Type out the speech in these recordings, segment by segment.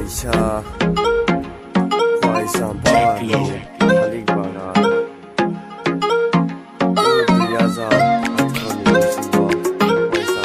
Aisha Aisha Bawa Halik Baga Diyaza Atami Simba Aisha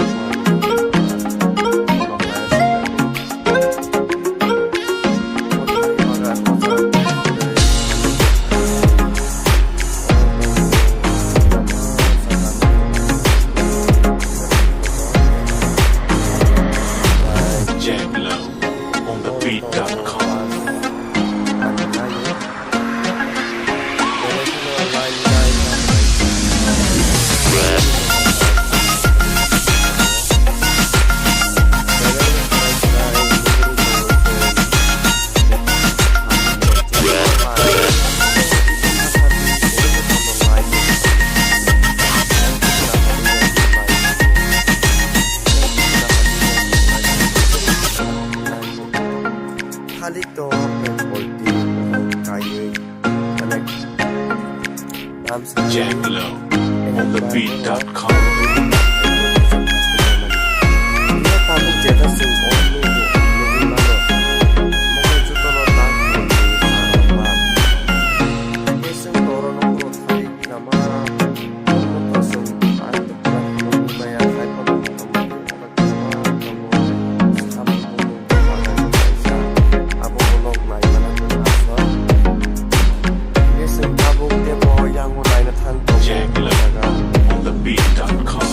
Halito Porti Kaye Connect Jack Low on the beat.com. Tabuk jeta sing only movie malo mungkin jutolo tak sama eseng toro nongro thai nama pasung ante pura nongro maya thai pada Jack Low on the beat.com.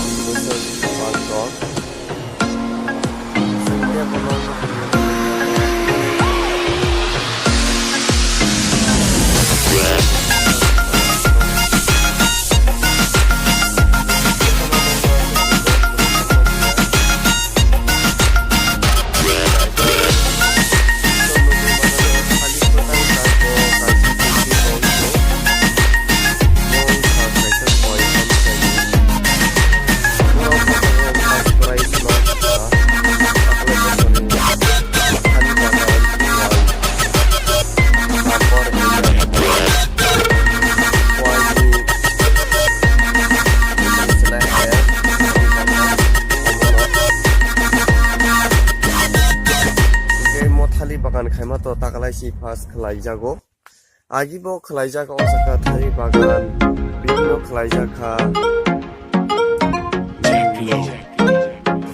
Bagan khaima to takalai si pas khlai jago agibo khlai jaga osaka thari bagan bibino khlai jaka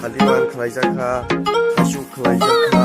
haliban khlai jaka hashu khlai jaka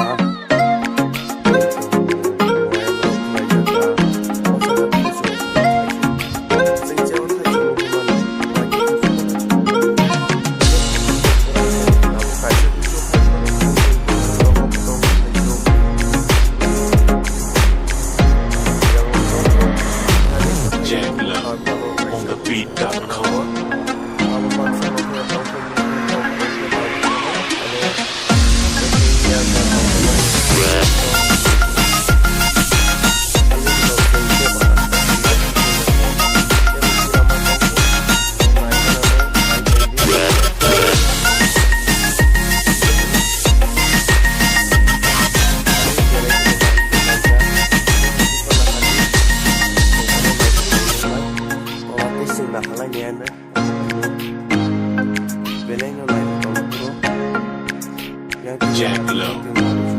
Jack Low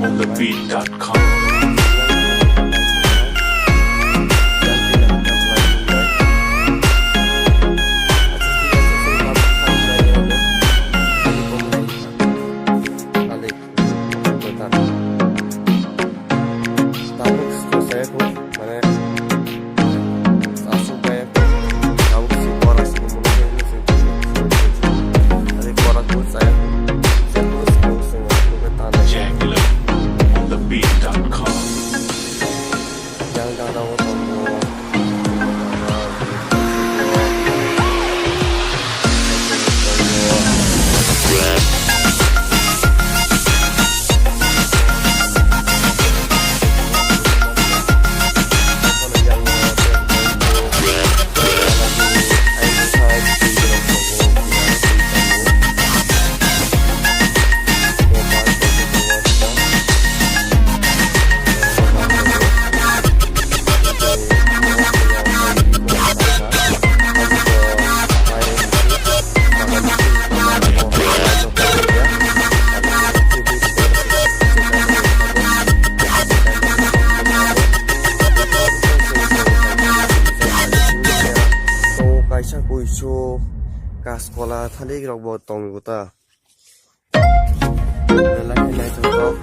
on the beat.com. kaskola thalik rok bo tongo ta lagi nai to rok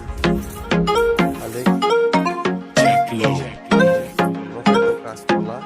alik kaskola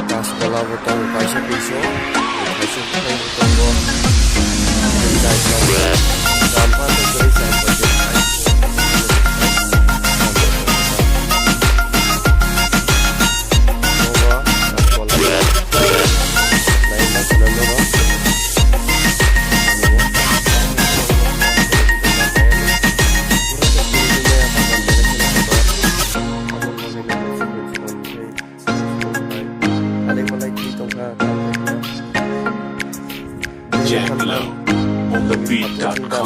Kaskola botong kaisa piso kaisa botong tongo dai tongo sampan doi sampan dai Nova kaskola nai masana nova JackLow.beat.com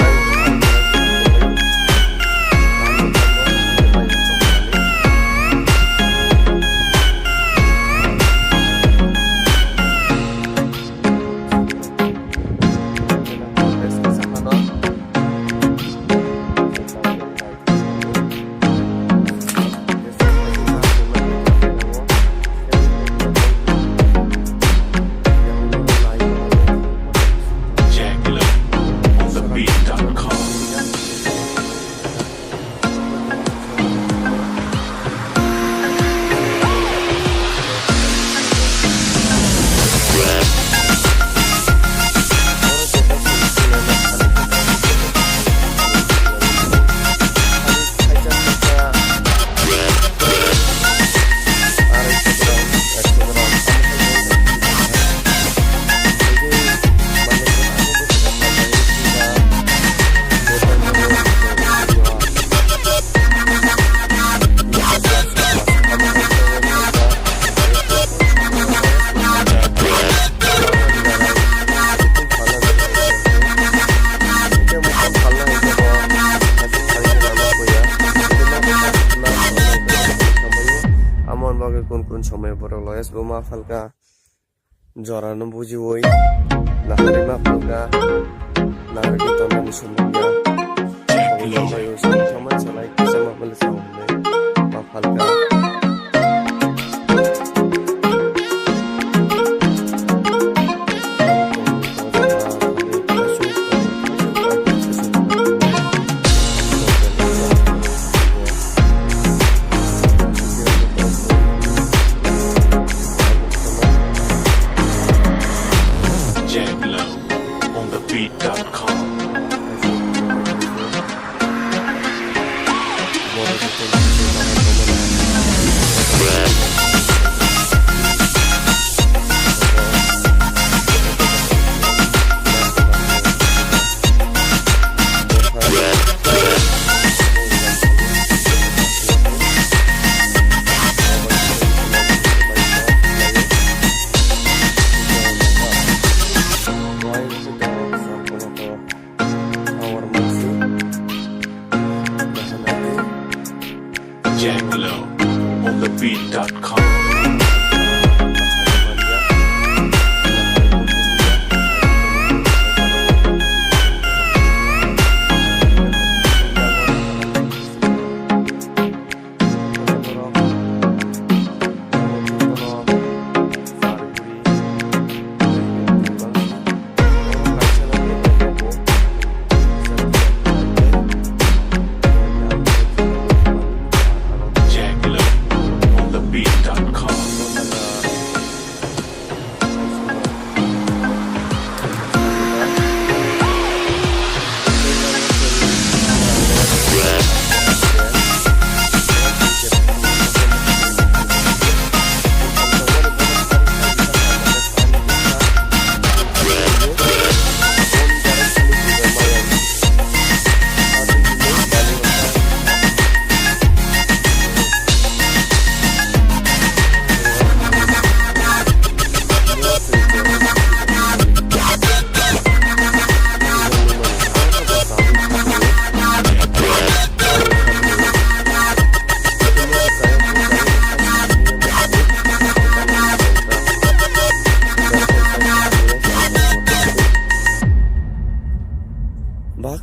kun somai borok loyas bo ma falka jora no buji woi nahari ma falka nahari to na ni sumya ko mai o somai salai sama bal samne ma falka JackLow.beat.com Bora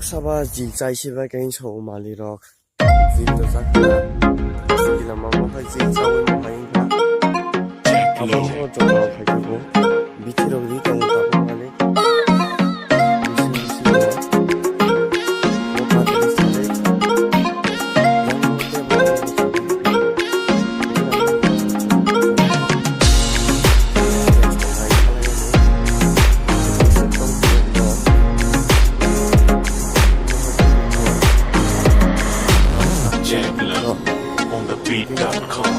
saba jil chai siba kain so mali rok jil to sakna sigila mama phai jil chawi ma kain kha abo ho jora phai ko bichiro ri tong ta mali Jack Love on the beat.com.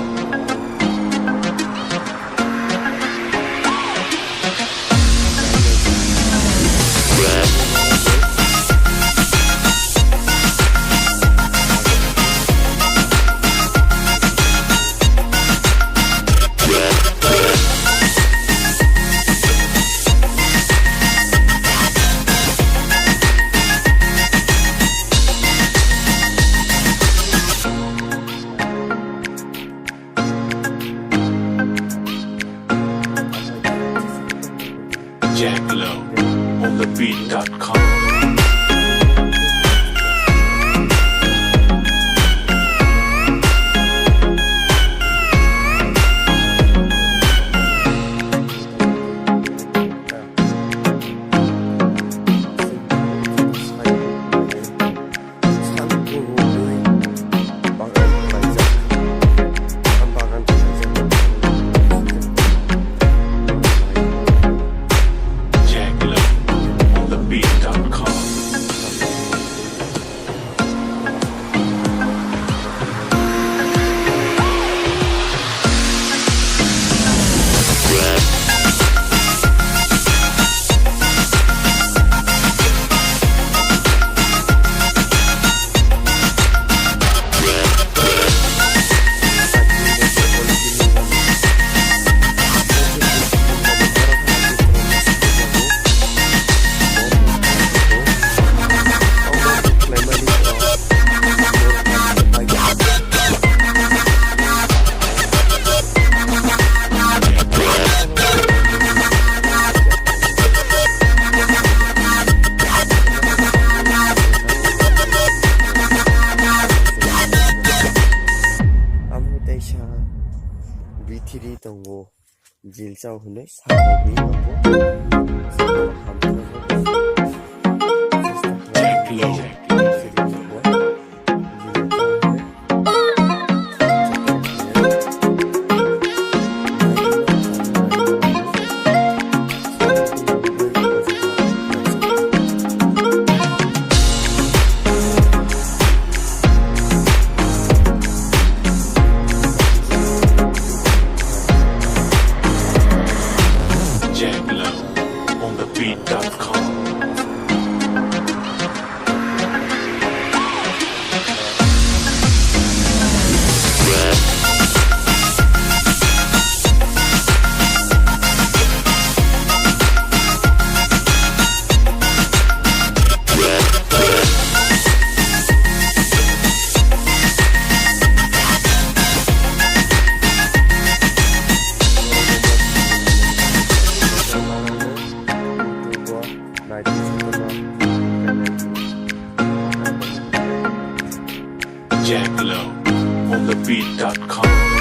Jack Love on the beat.com. Jack Love on the beat.com. Bitiri tongo jil chau hunai sa bi tongo Jack Love. Jack Love on the beat.com. Jack Love on the beat.com.